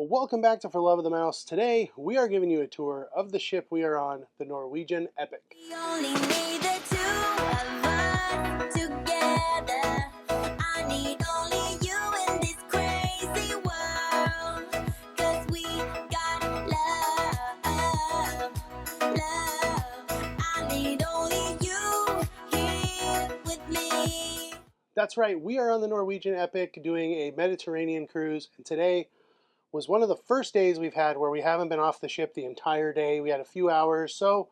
Well, welcome back to For Love of the Mouse. Today, we are giving you a tour of the ship we are on, the Norwegian Epic. We only need the two of us together. I need only you in this crazy world. 'Cause we got love. I need only you here with me. That's right, we are on the Norwegian Epic doing a Mediterranean cruise, and today was one of the first days we've had where we haven't been off the ship the entire day. We had a few hours, so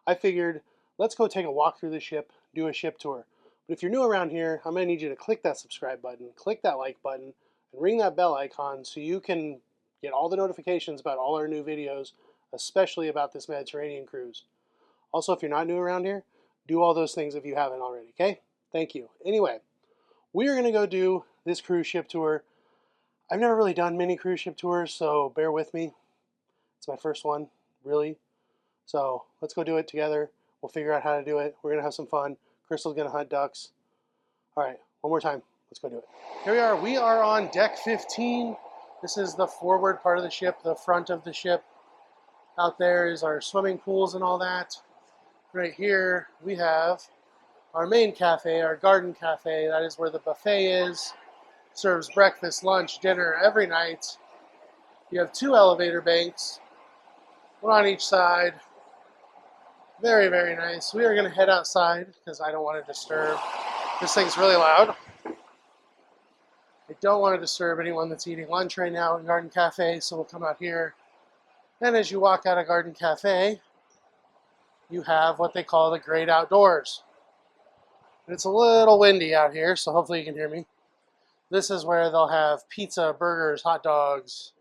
I figured let's go take a walk through the ship, do a ship tour. But if you're new around here, I'm going to need you to click that subscribe button, click that like button, and ring that bell icon so you can get all the notifications about all our new videos, especially about this Mediterranean cruise. Also, if you're not new around here, do all those things if you haven't already, okay? Thank you. Anyway, we are going to go do this cruise ship tour. I've never really done many cruise ship tours, so bear with me. It's my first one, really. So let's go do it together. We'll figure out how to do it. We're going to have some fun. Crystal's going to hunt ducks. All right, one more time. Let's go do it. Here we are. We are on deck 15. This is the forward part of the ship, the front of the ship. Out there is our swimming pools and all that. Right here, we have our main cafe, our garden cafe. That is where the buffet is. Serves breakfast, lunch, dinner every night. You have two elevator banks, one on each side. Very, very nice. We are going to head outside because I don't want to disturb. This thing's really loud. I don't want to disturb anyone that's eating lunch right now in Garden Cafe, so we'll come out here. And as you walk out of Garden Cafe, you have what they call the great outdoors. And it's a little windy out here, so hopefully you can hear me. This is where they'll have pizza, burgers, hot dogs,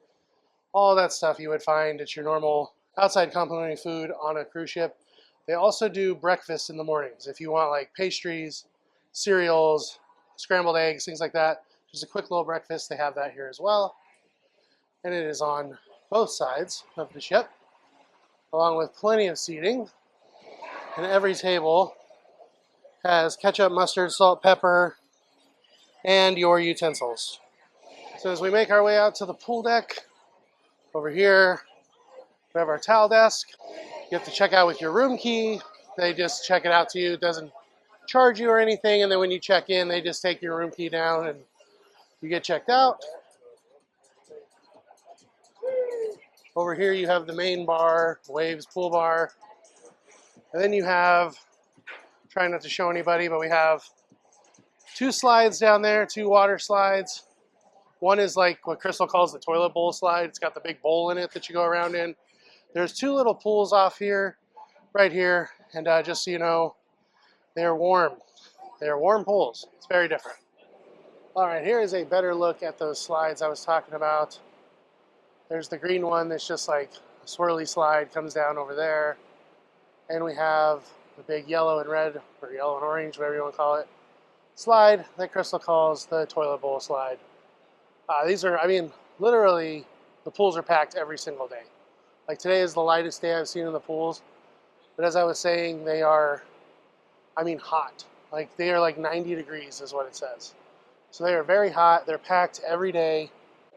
all that stuff you would find at your normal outside complimentary food on a cruise ship. They also do breakfast in the mornings. If you want like pastries, cereals, scrambled eggs, things like that, just a quick little breakfast, they have that here as well. And it is on both sides of the ship, along with plenty of seating. And every table has ketchup, mustard, salt, pepper, and your utensils. So as we make our way out to the pool deck, over here we have our towel desk. You have to check out with your room key. They just check it out to you. It doesn't charge you or anything, and then when you check in, they just take your room key down and you get checked out. Over here you have the main bar, Waves pool bar. And then you have, trying not to show anybody, but we have two slides down there, two water slides. One is like what Crystal calls the toilet bowl slide. It's got the big bowl in it that you go around in. There's two little pools off here, right here, and just so you know, they're warm. They're warm pools. It's very different. All right, here is a better look at those slides I was talking about. There's the green one that's just like a swirly slide, comes down over there. And we have the big yellow and red, or yellow and orange, whatever you want to call it, slide that Crystal calls the toilet bowl slide. These are, I mean, literally, the pools are packed every single day. Like today is the lightest day I've seen in the pools. But as I was saying, they are, I mean, hot. Like they are like 90 degrees is what it says. So they are very hot. They're packed every day.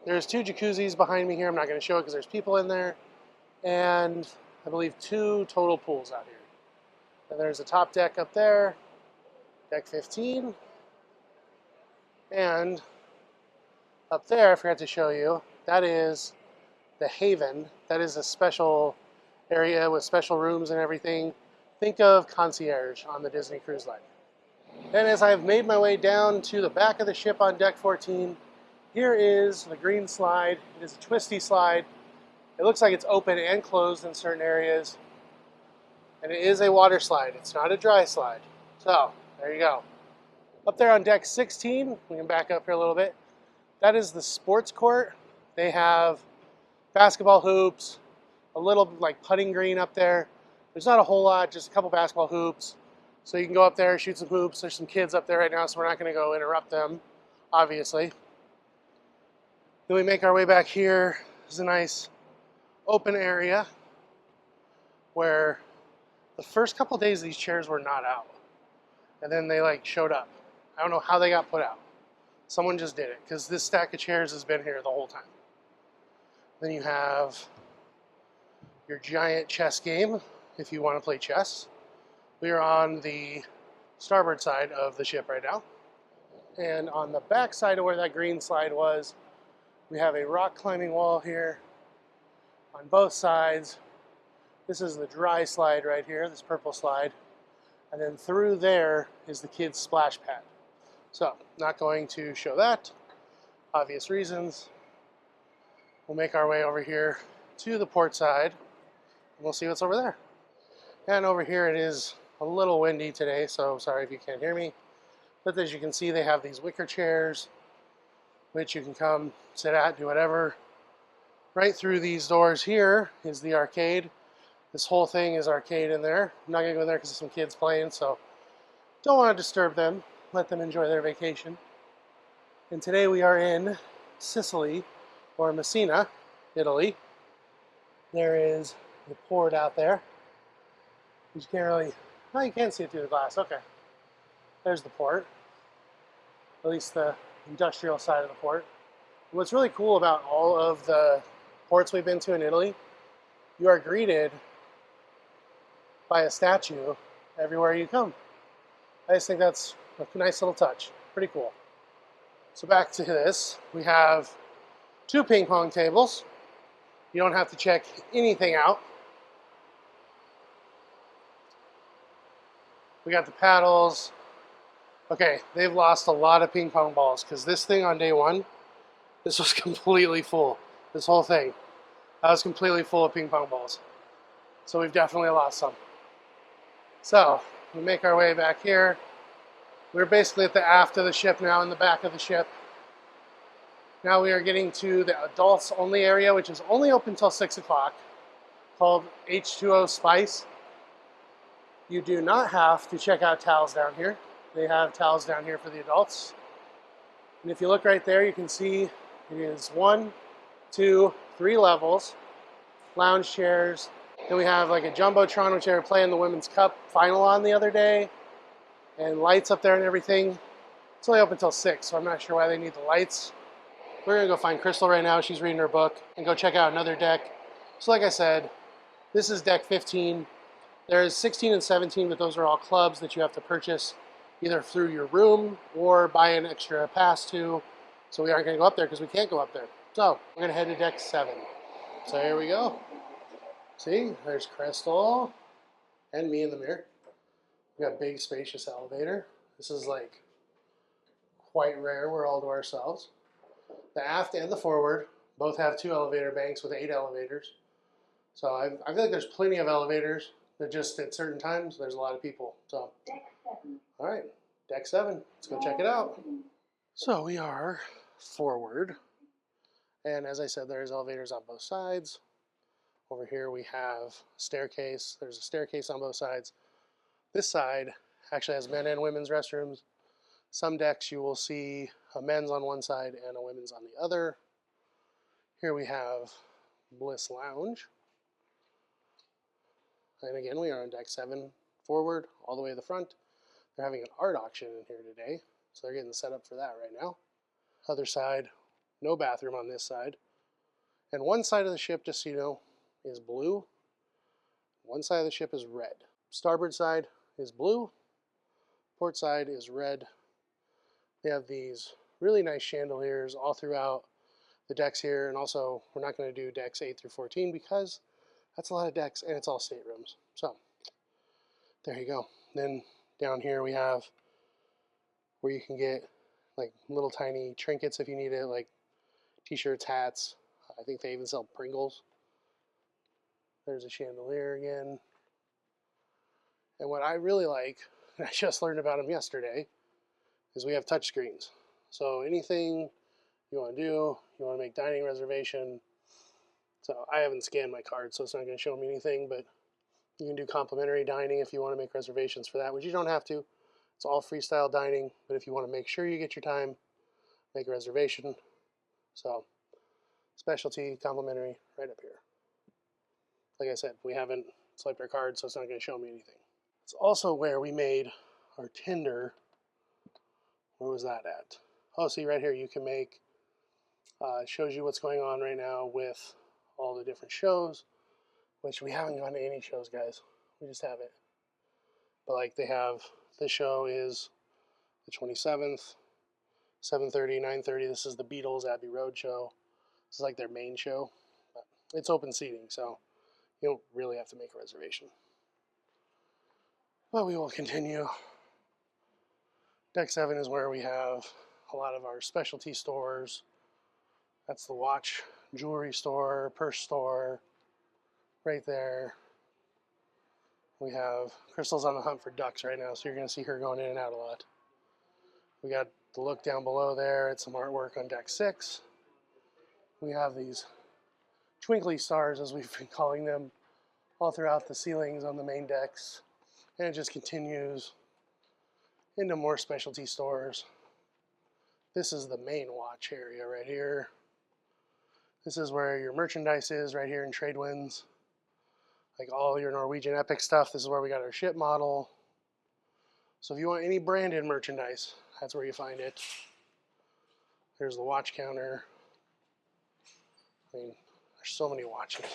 There's two jacuzzis behind me here. I'm not going to show it because there's people in there. And I believe two total pools out here. And there's a top deck up there, deck 15. And up there, I forgot to show you, that is the Haven. That is a special area with special rooms and everything. Think of concierge on the Disney Cruise Line. And as I've made my way down to the back of the ship on deck 14, here is the green slide. It is a twisty slide. It looks like it's open and closed in certain areas. And it is a water slide. It's not a dry slide. So, there you go. Up there on deck 16, we can back up here a little bit. That is the sports court. They have basketball hoops, a little like putting green up there. There's not a whole lot, just a couple basketball hoops. So you can go up there, shoot some hoops. There's some kids up there right now, so we're not going to go interrupt them, obviously. Then we make our way back here. There's a nice open area where the first couple days these chairs were not out. And then they like showed up. I don't know how they got put out. Someone just did it because this stack of chairs has been here the whole time. Then you have your giant chess game if you want to play chess. We are on the starboard side of the ship right now. And on the back side of where that green slide was, we have a rock climbing wall here on both sides. This is the dry slide right here, this purple slide. And then through there is the kids' splash pad. So, not going to show that, obvious reasons. We'll make our way over here to the port side, and we'll see what's over there. And over here it is a little windy today, so sorry if you can't hear me. But as you can see, they have these wicker chairs, which you can come sit at, do whatever. Right through these doors here is the arcade. This whole thing is arcade in there. I'm not gonna go in there because there's some kids playing, so don't want to disturb them. Let them enjoy their vacation. And today we are in Sicily, or Messina, Italy. There is the port out there. You can't really, oh, you can see it through the glass. Okay. There's the port. At least the industrial side of the port. What's really cool about all of the ports we've been to in Italy, you are greeted by a statue everywhere you come. I just think that's a nice little touch. Pretty cool. So back to this, we have 2 ping pong tables. You don't have to check anything out. We got the paddles. Okay, they've lost a lot of ping pong balls because this thing on day 1, this was completely full. This whole thing. That was completely full of ping pong balls. So we've definitely lost some. So we make our way back here. We're basically at the aft of the ship now, in the back of the ship. Now we are getting to the adults only area, which is only open until 6 o'clock, called H2O Spice. You do not have to check out towels down here. They have towels down here for the adults. And if you look right there, you can see it is 1, 2, 3 levels, lounge chairs. Then we have like a Jumbotron, which they were playing the Women's Cup final on the other day, and lights up there and everything. It's only open until 6, so I'm not sure why they need the lights. We're gonna go find Crystal right now. She's reading her book, and go check out another deck. So like I said, this is deck 15. There's 16 and 17, but those are all clubs that you have to purchase either through your room or buy an extra pass to. So we aren't gonna go up there because we can't go up there. So we're gonna head to deck 7. So here we go. See, there's Crystal and me in the mirror. We got a big spacious elevator. This is like quite rare. We're all to ourselves. The aft and the forward both have 2 elevator banks with 8 elevators. So I feel like there's plenty of elevators, but just at certain times there's a lot of people. So, all right, deck 7. Let's go check it out. So we are forward, and as I said, there's elevators on both sides. Over here we have a staircase. There's a staircase on both sides. This side actually has men and women's restrooms. Some decks you will see a men's on one side and a women's on the other. Here we have Bliss Lounge. And again, we are on deck 7 forward, all the way to the front. They're having an art auction in here today, so they're getting set up for that right now. Other side, no bathroom on this side. And one side of the ship, just so you know, is blue. One side of the ship is red. Starboard side is blue. Port side is red. They have these really nice chandeliers all throughout the decks here, and also we're not going to do decks 8 through 14 because that's a lot of decks and it's all staterooms. So there you go. Then down here we have where you can get like little tiny trinkets if you need it, like t-shirts, hats. I think they even sell Pringles. There's a chandelier again. And what I really like, and I just learned about them yesterday, is we have touch screens. So anything you want to do, you want to make dining reservation. So I haven't scanned my card, so it's not going to show me anything, but you can do complimentary dining if you want to make reservations for that, which you don't have to. It's all freestyle dining, but if you want to make sure you get your time, make a reservation. So specialty, complimentary, right up here. Like I said, we haven't swiped our card, so it's not going to show me anything. It's also where we made our Tinder. Where was that at? Oh, see right here, you can make, it shows you what's going on right now with all the different shows, which we haven't gone to any shows, guys. We just haven't. But like they have, this show is the 27th, 7:30, 9:30. This is the Beatles Abbey Road show. This is like their main show. But it's open seating, so you don't really have to make a reservation. But we will continue. Deck 7 is where we have a lot of our specialty stores. That's the watch, jewelry store, purse store, right there. We have Crystal's on the hunt for ducks right now, so you're going to see her going in and out a lot. We got the look down below there. It's some artwork on deck 6. We have these twinkly stars, as we've been calling them, all throughout the ceilings on the main decks. And it just continues into more specialty stores. This is the main watch area right here. This is where your merchandise is, right here in Tradewinds. Like all your Norwegian Epic stuff, this is where we got our ship model. So if you want any branded merchandise, that's where you find it. There's the watch counter. I mean, there's so many watches.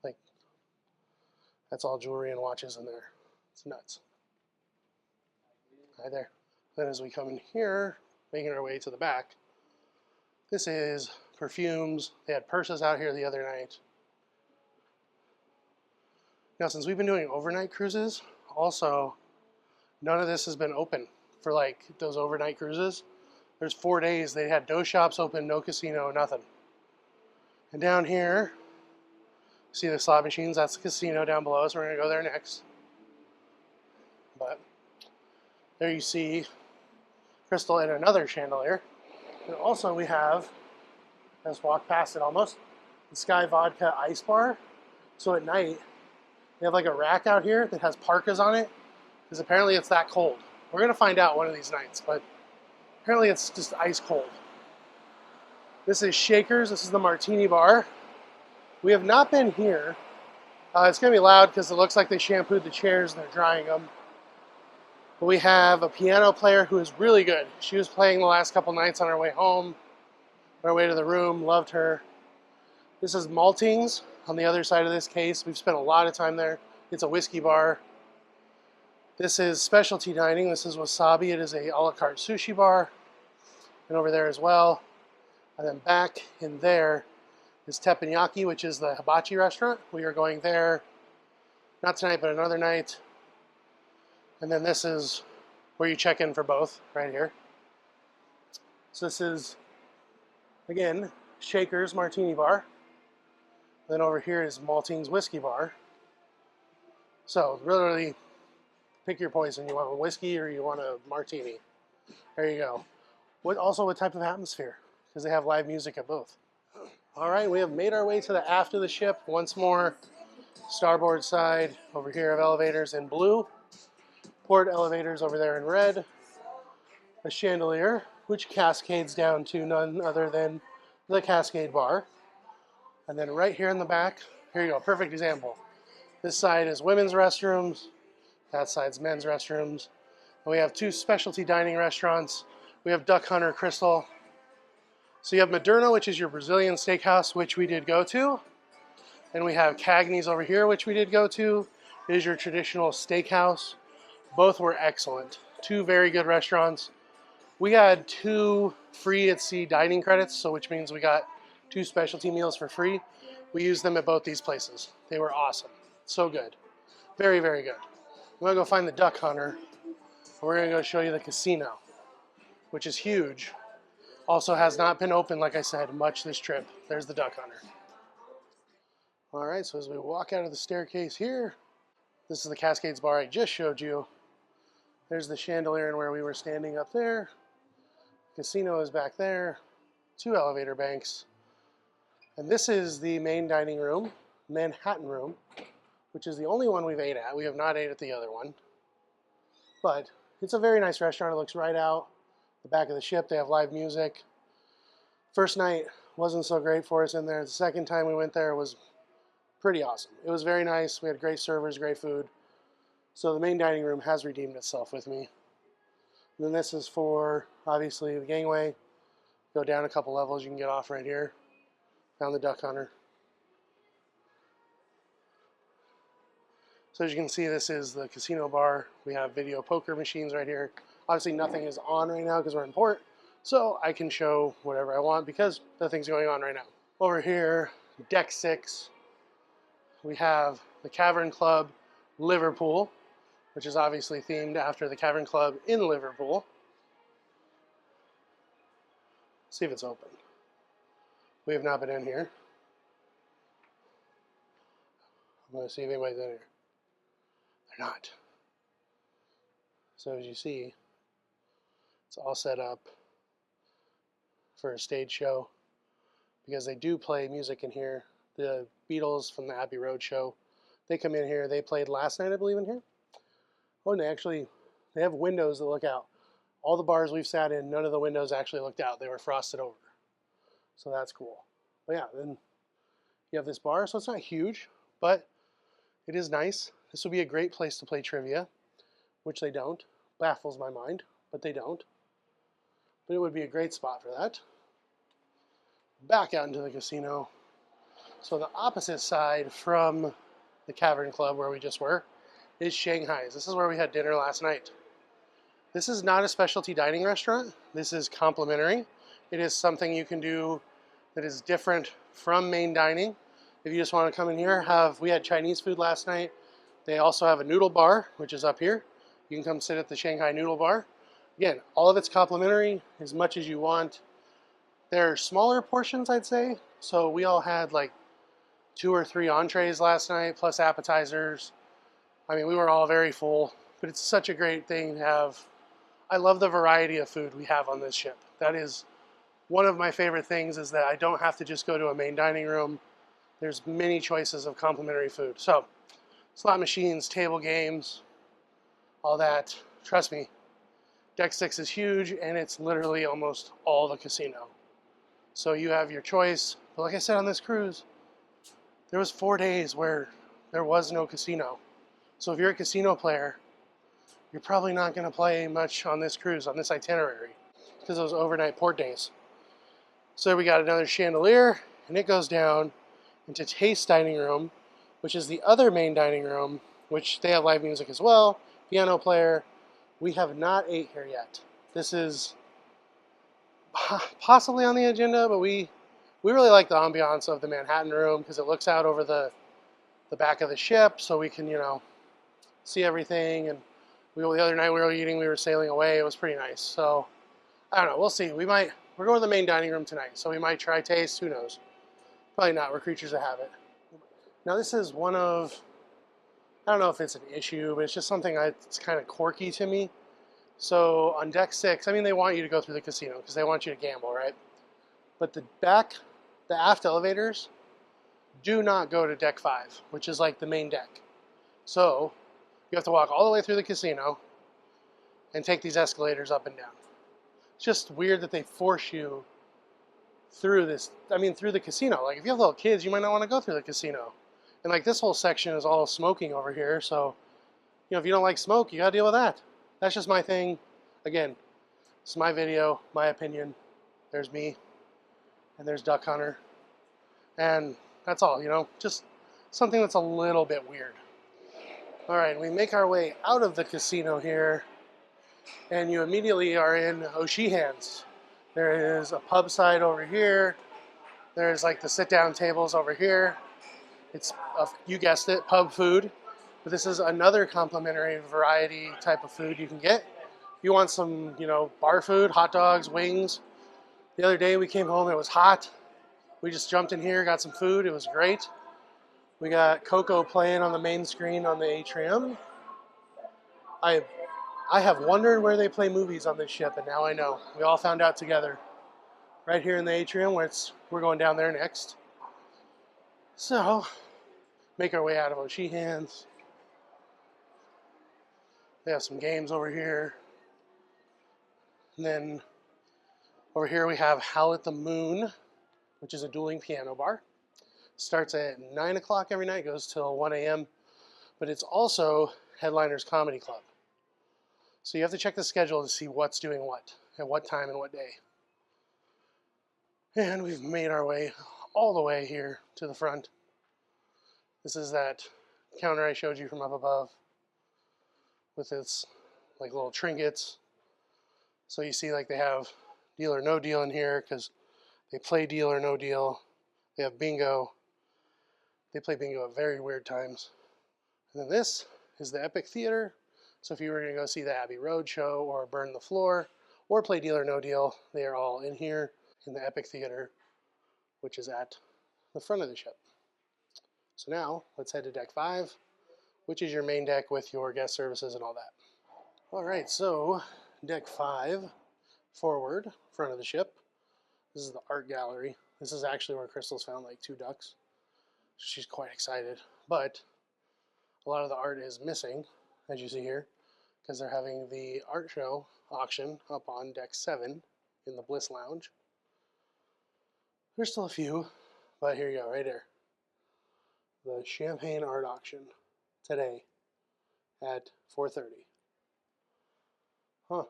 Like, that's all jewelry and watches in there. It's nuts. Right there. Then as we come in here, making our way to the back, this is perfumes. They had purses out here the other night. Now, since we've been doing overnight cruises, also, none of this has been open for like those overnight cruises. There's 4 days. They had no shops open, no casino, nothing. And down here, see the slot machines? That's the casino down below, so we're going to go there next. But there you see Crystal and another chandelier. And also we have, let's walk past it almost, the Sky Vodka Ice Bar. So at night, they have like a rack out here that has parkas on it, because apparently it's that cold. We're going to find out one of these nights, but apparently it's just ice cold. This is Shakers. This is the Martini Bar. We have not been here. It's going to be loud because it looks like they shampooed the chairs and they're drying them. But we have a piano player who is really good. She was playing the last couple nights on our way home, on our way to the room. Loved her. This is Maltings on the other side of this case. We've spent a lot of time there. It's a whiskey bar. This is specialty dining. This is Wasabi. It is a a la carte sushi bar. And over there as well. And then back in there is Teppanyaki, which is the hibachi restaurant. We are going there, not tonight, but another night. And then this is where you check in for both, right here. So this is, again, Shaker's Martini Bar. Then over here is Maltings Whiskey Bar. So literally, pick your poison. You want a whiskey or you want a martini. There you go. What type of atmosphere? Because they have live music at both. All right, we have made our way to the aft of the ship once more. Starboard side, over here have elevators in blue. Port elevators over there in red. A chandelier, which cascades down to none other than the Cascade Bar. And then right here in the back, here you go, perfect example. This side is women's restrooms. That side's men's restrooms. And we have 2 specialty dining restaurants. We have Duck Hunter Crystal. So you have Moderno, which is your Brazilian steakhouse, which we did go to. And we have Cagney's over here, which we did go to. It is your traditional steakhouse. Both were excellent. 2 very good restaurants. We had 2 free at sea dining credits, so which means we got 2 specialty meals for free. We used them at both these places. They were awesome. So good. Very, very good. I'm going to go find the Duck Hunter. We're going to go show you the casino, which is huge. Also has not been open, like I said, much this trip. There's the Duck Hunter. All right, so as we walk out of the staircase here, this is the Cascades Bar I just showed you. There's the chandelier and where we were standing up there. Casino is back there. 2 elevator banks. And this is the main dining room, Manhattan room, which is the only one we've ate at. We have not ate at the other one. But it's a very nice restaurant. It looks right out the back of the ship. They have live music. First night wasn't so great for us in there. The second time we went there was pretty awesome. It was very nice. We had great servers, great food. So the main dining room has redeemed itself with me. And then this is for, obviously, the gangway. Go down a couple levels, you can get off right here. Found the Duck Hunter. So as you can see, this is the casino bar. We have video poker machines right here. Obviously nothing is on right now because we're in port, so I can show whatever I want because nothing's going on right now. Over here, deck 6, we have the Cavern Club Liverpool, which is obviously themed after the Cavern Club in Liverpool. Let's see if it's open. We have not been in here. I'm going to see if anybody's in here. They're not. So as you see, it's all set up for a stage show because they do play music in here. The Beatles from the Abbey Road show, they come in here. They played last night, I believe, in here. Oh, and they have windows that look out. All the bars we've sat in, none of the windows actually looked out. They were frosted over. So that's cool. But yeah, then you have this bar. So it's not huge, but it is nice. This would be a great place to play trivia, which they don't. Baffles my mind, but they don't. But it would be a great spot for that. Back out into the casino. So the opposite side from the Cavern Club where we just were is Shanghai's. This is where we had dinner last night. This is not a specialty dining restaurant. This is complimentary. It is something you can do that is different from main dining. If you just want to come in here, we had Chinese food last night. They also have a noodle bar, which is up here. You can come sit at the Shanghai Noodle Bar. Again, all of it's complimentary, as much as you want. They're smaller portions, I'd say. So we all had like 2 or 3 entrees last night, plus appetizers. I mean, we were all very full, but it's such a great thing to have. I love the variety of food we have on this ship. That is one of my favorite things, is that I don't have to just go to a main dining room. There's many choices of complimentary food. So, slot machines, table games, all that. Trust me, Deck 6 is huge, and it's literally almost all the casino. So you have your choice. But like I said on this cruise, there was 4 days where there was no casino. So if you're a casino player, you're probably not going to play much on this cruise, on this itinerary, because those overnight port days. So we got another chandelier, and it goes down into Taste Dining Room, which is the other main dining room, which they have live music as well, piano player. We have not ate here yet. This is possibly on the agenda, but we really like the ambiance of the Manhattan room because it looks out over the back of the ship, so we can, see everything. And the other night we were eating, we were sailing away. It was pretty nice. So I don't know. We'll see. We're going to the main dining room tonight, so we might try Taste. Who knows? Probably not. We're creatures of habit. Now this is one of, I don't know if it's an issue, but it's just something that's kind of quirky to me. So on Deck 6, I mean, they want you to go through the casino because they want you to gamble, right? But the aft elevators do not go to Deck 5, which is like the main deck. So you have to walk all the way through the casino and take these escalators up and down. It's just weird that they force you through through the casino. Like if you have little kids, you might not want to go through the casino. And like this whole section is all smoking over here. So, if you don't like smoke, you got to deal with that. That's just my thing. Again, it's my video, my opinion. There's me, and there's Duck Hunter. And that's all, just something that's a little bit weird. All right, we make our way out of the casino here, and you immediately are in O'Sheehan's. There is a pub side over here. There's like the sit-down tables over here. It's, you guessed it, pub food. But this is another complimentary variety type of food you can get. If you want some, bar food, hot dogs, wings. The other day we came home, it was hot. We just jumped in here, got some food. It was great. We got Coco playing on the main screen on the Atrium. I have wondered where they play movies on this ship, and now I know. We all found out together. Right here in the Atrium, we're going down there next. So, make our way out of O'Sheehan's. They have some games over here. And then over here we have Howl at the Moon, which is a dueling piano bar. Starts at 9 o'clock every night, goes till 1 a.m. But it's also Headliners Comedy Club. So you have to check the schedule to see what's doing what, at what time and what day. And we've made our way all the way here to the front. This is that counter I showed you from up above with its like little trinkets. So you see like they have deal or no deal in here because they play deal or no deal. They have bingo. They play bingo at very weird times. And then this is the Epic Theater. So if you were going to go see the Abbey Road show or Burn the Floor or play Deal or No Deal, they are all in here in the Epic Theater, which is at the front of the ship. So now let's head to deck 5, which is your main deck with your guest services and all that. All right, so deck 5, forward, front of the ship. This is the art gallery. This is actually where Crystal's found like 2 ducks. She's quite excited, but a lot of the art is missing, as you see here, because they're having the art show auction up on deck 7 in the Bliss Lounge. There's still a few, but here you go, right here. The Champagne Art Auction today at 4:30. Huh.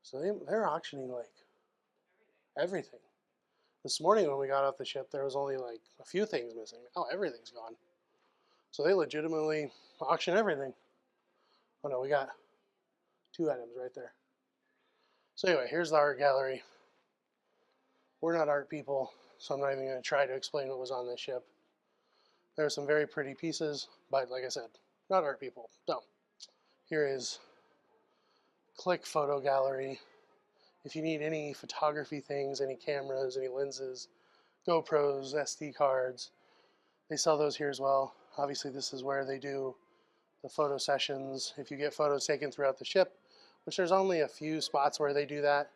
So they're auctioning like everything. This morning when we got off the ship, there was only like a few things missing. Oh, everything's gone. So they legitimately auction everything. Oh no, we got 2 items right there. So anyway, here's the art gallery. We're not art people, so I'm not even going to try to explain what was on this ship. There are some very pretty pieces, but like I said, not art people. So here is Click Photo Gallery. If you need any photography things, any cameras, any lenses, GoPros, SD cards, they sell those here as well. Obviously this is where they do the photo sessions. If you get photos taken throughout the ship, which there's only a few spots where they do that,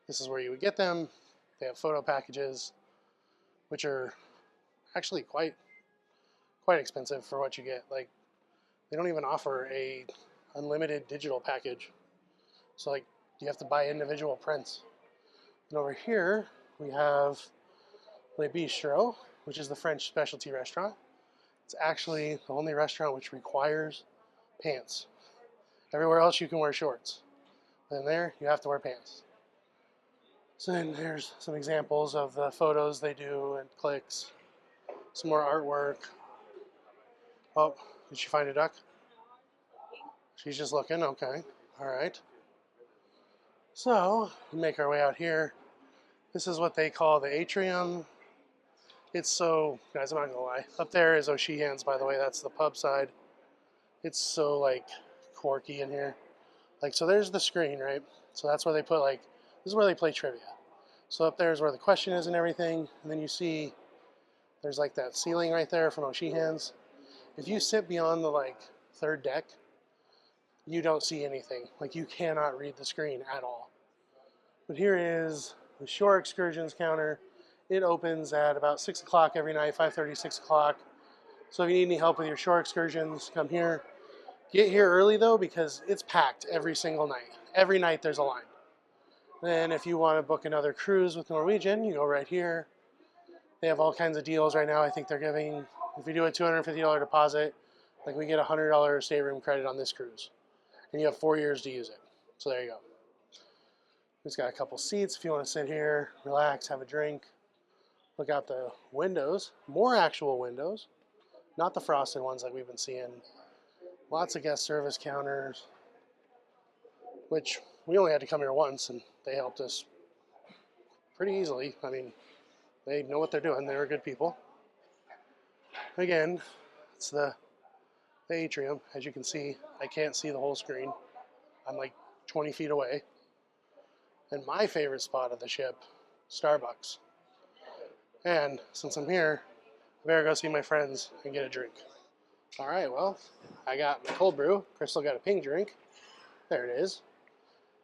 this is where you would get them. They have photo packages, which are actually quite expensive for what you get. Like, they don't even offer a unlimited digital package. So like, you have to buy individual prints. And over here, we have Le Bistro, which is the French specialty restaurant. It's actually the only restaurant which requires pants. Everywhere else you can wear shorts. Then there, you have to wear pants. So then there's some examples of the photos they do and clicks. Some more artwork. Oh, did she find a duck? She's just looking, okay. All right. So, we make our way out here. This is what they call the Atrium. It's so, guys, I'm not gonna lie. Up there is O'Sheehan's, by the way, that's the pub side. It's so like quirky in here. Like, so there's the screen, right? So that's where they put like, this is where they play trivia. So up there is where the question is and everything. And then you see there's like that ceiling right there from O'Sheehan's. If you sit beyond the like 3rd deck, you don't see anything. Like, you cannot read the screen at all. But here is the shore excursions counter. It opens at about 6 o'clock every night, 5:30, 6 o'clock. So if you need any help with your shore excursions, come here. Get here early though, because it's packed every single night. Every night there's a line. Then if you want to book another cruise with Norwegian, you go right here. They have all kinds of deals right now. I think they're giving, if you do a $250 deposit, like we get a $100 stateroom credit on this cruise. And you have 4 years to use it. So there you go. It's got a couple seats if you want to sit here, relax, have a drink. Look out the windows. More actual windows. Not the frosted ones like we've been seeing. Lots of guest service counters, which we only had to come here once, and they helped us pretty easily. I mean, they know what they're doing. They were good people. Again, it's the Atrium. As you can see, I can't see the whole screen. I'm like 20 feet away. And my favorite spot of the ship, Starbucks. And since I'm here, I better go see my friends and get a drink. All right, well, I got my cold brew. Crystal got a pink drink. There it is.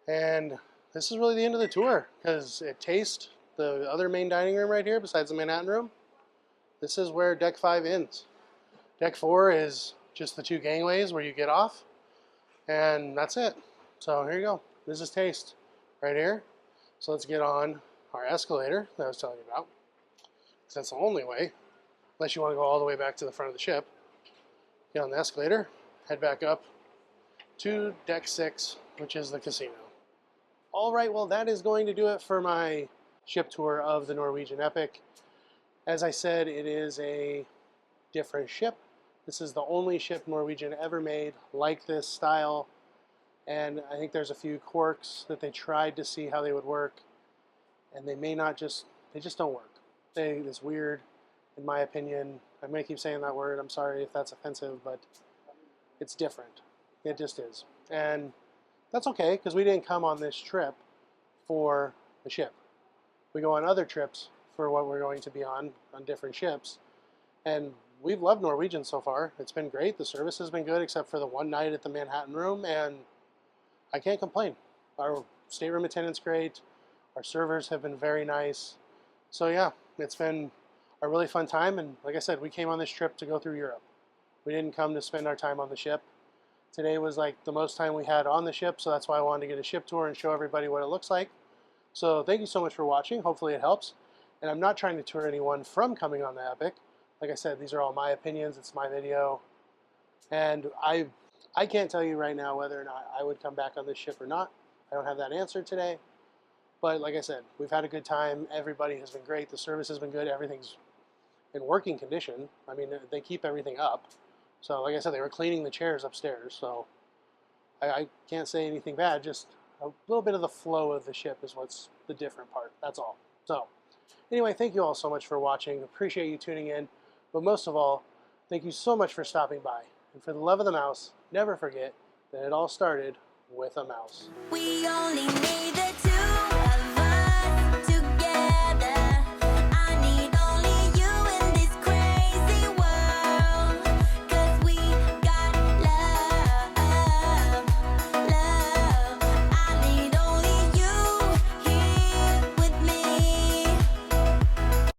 And this is really the end of the tour, because it tastes the other main dining room right here besides the Manhattan room. This is where deck 5 ends. Deck 4 is just the 2 gangways where you get off, and that's it. So here you go. This is taste right here. So let's get on our escalator that I was telling you about, because that's the only way, unless you want to go all the way back to the front of the ship. Get on the escalator, head back up to deck 6, which is the casino. All right, well, that is going to do it for my ship tour of the Norwegian Epic. As I said, it is a different ship. This is the only ship Norwegian ever made like this style, and I think there's a few quirks that they tried to see how they would work, and they just don't work. It's weird, in my opinion. I'm gonna keep saying that word. I'm sorry if that's offensive, but it's different. It just is, and that's okay because we didn't come on this trip for the ship. We go on other trips for what we're going to be on different ships, and we've loved Norwegian so far. It's been great. The service has been good, except for the one night at the Manhattan room, and I can't complain. Our stateroom attendant's great. Our servers have been very nice. So yeah, it's been a really fun time. And like I said, we came on this trip to go through Europe. We didn't come to spend our time on the ship. Today was like the most time we had on the ship, so that's why I wanted to get a ship tour and show everybody what it looks like. So thank you so much for watching. Hopefully it helps. And I'm not trying to deter anyone from coming on the Epic. Like I said, these are all my opinions. It's my video. And I can't tell you right now whether or not I would come back on this ship or not. I don't have that answer today. But like I said, we've had a good time. Everybody has been great. The service has been good. Everything's in working condition. I mean, they keep everything up. So like I said, they were cleaning the chairs upstairs. So I can't say anything bad. Just a little bit of the flow of the ship is what's the different part. That's all. So anyway, thank you all so much for watching. Appreciate you tuning in. But most of all, thank you so much for stopping by. And for the love of the mouse, never forget that it all started with a mouse. We only need